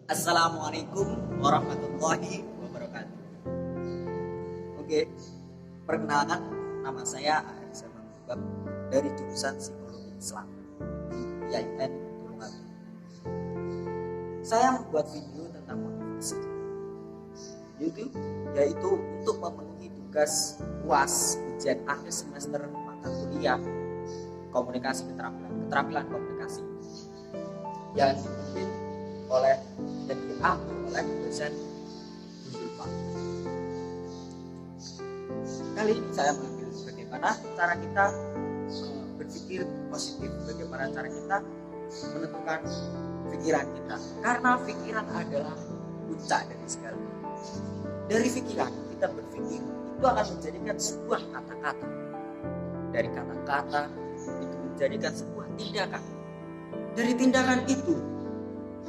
Assalamualaikum warahmatullahi wabarakatuh. Oke, perkenalkan, nama saya Arisa Mangkubab dari jurusan Psikologi Islam di IAIN Tulungagung. Saya membuat video tentang motivasi YouTube, yaitu untuk memenuhi tugas UAS ujian akhir semester mata kuliah komunikasi keterampilan komunikasi yang dipimpin oleh dan diambil oleh dosen Zulfa. Kali ini saya mengambil bagaimana cara kita berpikir positif, bagaimana cara kita menentukan pikiran kita, karena pikiran adalah puncak dari segala. Dari pikiran kita berpikir itu akan menjadikan sebuah kata-kata, dari kata-kata itu menjadikan sebuah tindakan, dari tindakan itu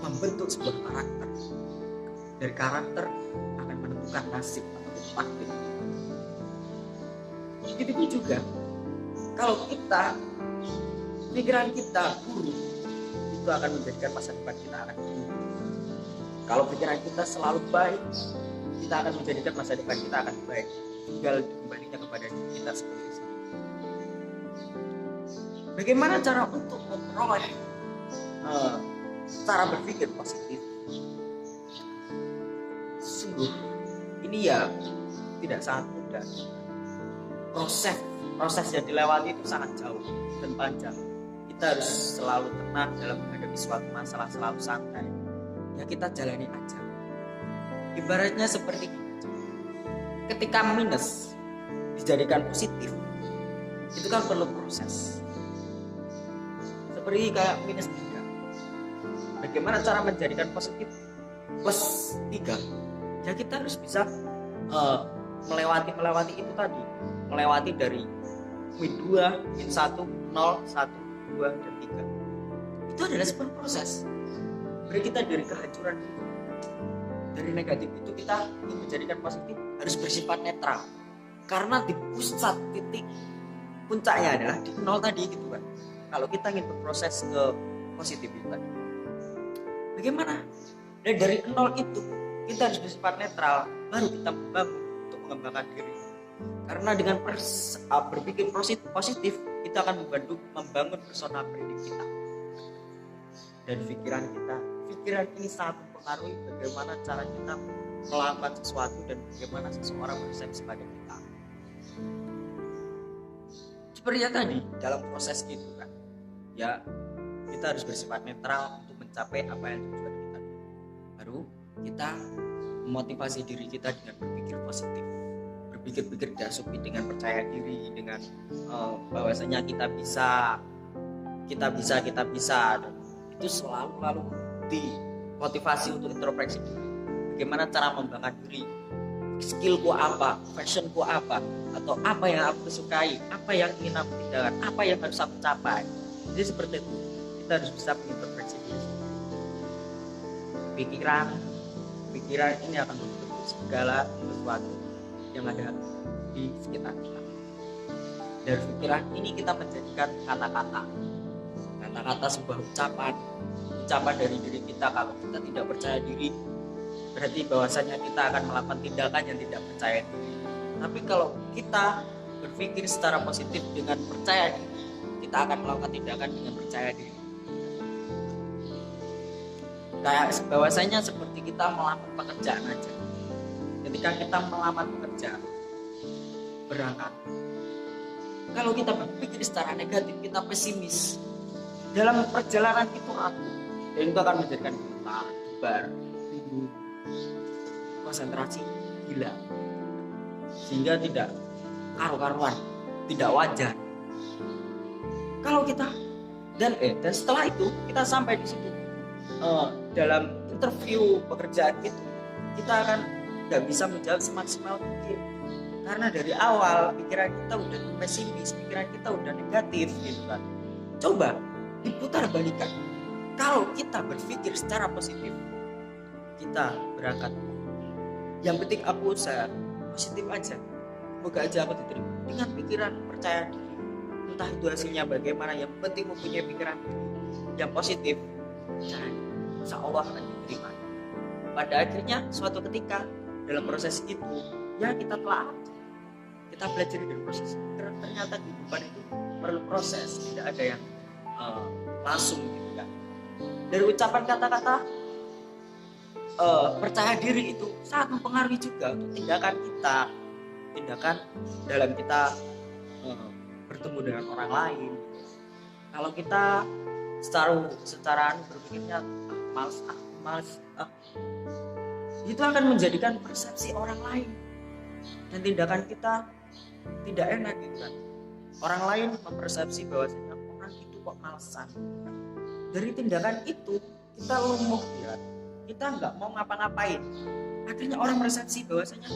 membentuk sebuah karakter, dari karakter akan menentukan nasib atau takdir. Begitu juga kalau pikiran kita buruk, itu akan menjadikan masa depan kita akan buruk. Kalau pikiran kita selalu baik, kita akan menjadikan masa depan kita akan baik. Tinggal kembalinya kepada diri kita sendiri. Bagaimana cara untuk memperoleh cara berpikir positif? Sungguh ini ya tidak sangat mudah. Proses yang dilewati itu sangat jauh dan panjang. Kita harus selalu tenang dalam menghadapi suatu masalah, selalu santai. Ya kita jalani aja. Ibaratnya seperti ketika minus dijadikan positif, itu kan perlu proses. Seperti kayak minus 3. Bagaimana cara menjadikan positif plus 3? Ya kita harus bisa melewati itu tadi, melewati dari min 2, min 1, 0, 1, 2, dan 3. Itu adalah sebuah proses. Beri kita dari kehancuran itu, dari negatif itu kita ingin menjadikan positif, harus bersifat netral. Karena di pusat titik puncaknya adalah di 0 tadi gitu kan. Kalau kita ingin berproses ke positif itu tadi, bagaimana? Dan dari 0 itu kita harus bersifat netral, baru kita membangun untuk mengembangkan diri. Karena dengan berpikir positif, kita akan membangun personal branding kita. Dan pikiran ini sangat mempengaruhi bagaimana cara kita melakukan sesuatu dan bagaimana seseorang bersepsi pada kita. Seperti tadi dalam proses itu kan, ya kita harus bersifat netral untuk mencapai apa yang tujuan kita. Baru kita memotivasi diri kita dengan berpikir positif, berpikir dasar dengan percaya diri, dengan bahwasanya kita bisa, dan itu selalu dimotivasi untuk introspeksi diri. Bagaimana cara mengembangkan diri, skillku apa, fashionku apa, atau apa yang aku sukai, apa yang ingin aku tinggalkan, apa yang harus aku capai. Jadi seperti itu, kita harus bisa mengintrospeksi diri. Pikiran ini akan membentuk segala sesuatu yang ada di sekitar kita. Dari pikiran ini kita menjadikan kata-kata sebuah ucapan dari diri kita. Kalau kita tidak percaya diri, berarti bahwasanya kita akan melakukan tindakan yang tidak percaya diri. Tapi kalau kita berpikir secara positif dengan percaya diri, kita akan melakukan tindakan dengan percaya diri. Kayak bahwasanya seperti kita melamar pekerjaan aja. Ketika kita melamar pekerjaan, berangkat, kalau kita berpikir secara negatif, kita pesimis, dalam perjalanan itu ragu, dan itu akan menjadikan kita bingung, konsentrasi hilang, sehingga tidak karu-karuan, tidak wajar. Kalau kita dan setelah itu kita sampai di situ, dalam interview pekerjaan itu kita akan nggak bisa menjawab semaksimal mungkin, karena dari awal pikiran kita udah pesimis, pikiran kita udah negatif gitu kan. Coba diputar balikan, kalau kita berpikir secara positif, kita berangkat, yang penting aku usaha positif aja, semoga aja aku diterima, dengan pikiran percaya diri. Entah itu hasilnya bagaimana, yang penting mempunyai pikiran yang positif, dan insya Allah akan diterima. pada akhirnya suatu ketika dalam proses itu ya kita telah kita belajar dari proses itu. Ternyata kehidupan itu perlu proses, tidak ada yang langsung gitu kan. Dari ucapan kata-kata percaya diri itu sangat mempengaruhi juga untuk tindakan kita, tindakan dalam kita bertemu dengan orang lain. Kalau kita secara berpikirnya males, itu akan menjadikan persepsi orang lain dan tindakan kita tidak enak gitu kan. Orang lain mempersepsi bahwasanya orang itu kok malesan. Dari tindakan itu kita lumpuh ya, kita nggak mau ngapa-ngapain. Akhirnya orang persepsi bahwasanya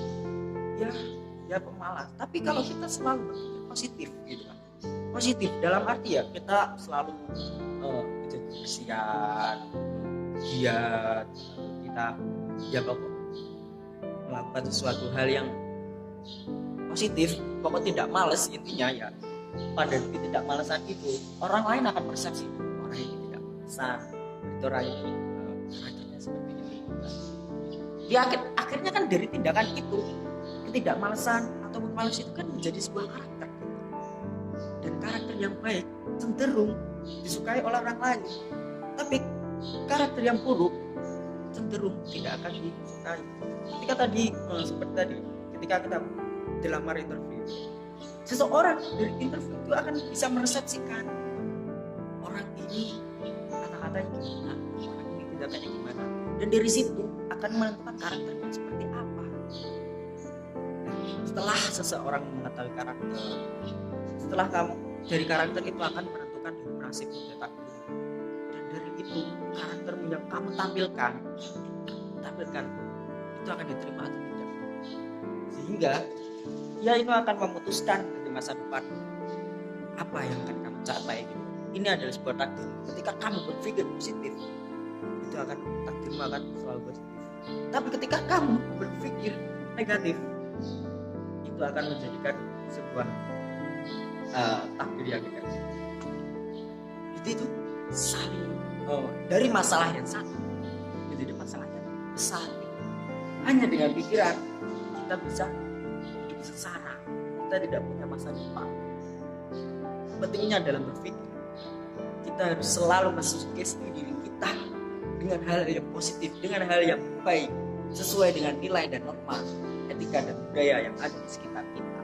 ya pemalas. Tapi kalau kita selalu berpikir positif gitu kan, positif dalam arti ya kita selalu menjaga kebersihan, giat, kita ya pokok melakukan sesuatu hal yang positif, pokok tidak malas intinya ya. Pada ketidakmalasan itu orang lain akan persepsi orang ini tidak malesan, itu orang ini karakternya seperti ini. Di akhirnya kan dari tindakan itu ketidakmalasan ataupun malas itu kan menjadi sebuah karakter, dan karakter yang baik cenderung disukai oleh orang lain, tapi karakter yang buruk cenderung tidak akan disukai. Ketika tadi seperti tadi ketika kita dilamar interview, seseorang dari interview itu akan bisa meresepsikan orang ini kata-katanya gimana, orang ini tindakannya gimana, dan dari situ akan menentukan karakternya seperti apa. Setelah seseorang mengetahui karakter, setelah kamu dari karakter itu akan menentukan nasib dan takdir, dan dari itu karaktermu yang kamu tampilkan itu akan diterima atau tidak, sehingga ya itu akan memutuskan di masa depan apa yang akan kamu capai gitu. Ini adalah sebuah takdir. Ketika kamu berpikir positif, itu akan takdirmu akan selalu positif. Tapi ketika kamu berpikir negatif, itu akan menjadikan sebuah takdir yang negatif. Itu saling dari masalah yang satu menjadi masalah yang besar. Hanya dengan pikiran kita bisa hidup sengsara, kita tidak punya masa depan. Pentingnya dalam berpikir, kita harus selalu mensugesti diri kita dengan hal yang positif, dengan hal yang baik, sesuai dengan nilai dan norma etika dan budaya yang ada di sekitar kita.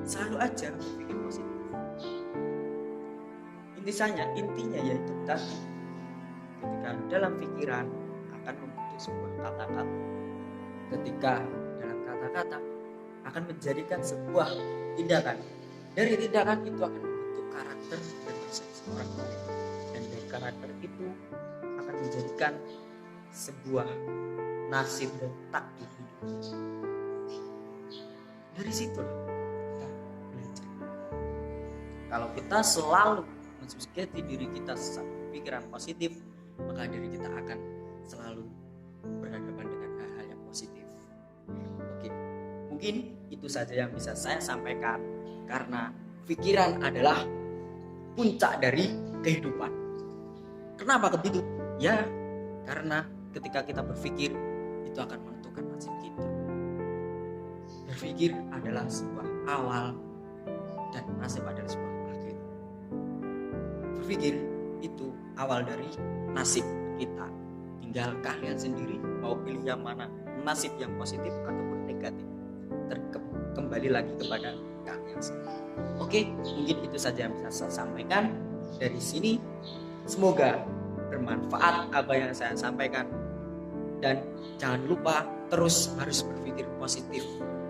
Selalu aja berpikir positif. Intinya yaitu tadi, ketika dalam pikiran akan membentuk sebuah kata-kata, ketika dalam kata-kata akan menjadikan sebuah tindakan, dari tindakan itu akan membentuk karakter dan persepsi orang lain, dan dari karakter itu akan menjadikan sebuah nasib dan takdir hidup. Dari situ kita belajar. Kalau kita selalu mensugesti diri kita pikiran positif, maka diri kita akan selalu berhadapan dengan hal-hal yang positif. Oke, mungkin itu saja yang bisa saya sampaikan, karena pikiran adalah puncak dari kehidupan. Kenapa begitu? Ya, karena ketika kita berpikir, itu akan menentukan nasib kita. Berpikir adalah sebuah awal dan nasib adalah sebuah akhir. Berpikir itu awal dari nasib kita. Tinggal kalian sendiri mau pilih yang mana, nasib yang positif ataupun negatif. Kembali lagi kepada kalian sendiri. Oke, mungkin itu saja yang bisa saya sampaikan dari sini. Semoga bermanfaat apa yang saya sampaikan, dan jangan lupa terus harus berpikir positif,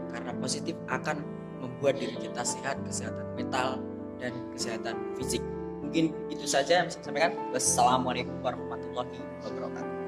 karena positif akan membuat diri kita sehat, kesehatan mental dan kesehatan fisik. Mungkin itu saja yang saya sampaikan. Wassalamualaikum warahmatullahi wabarakatuh.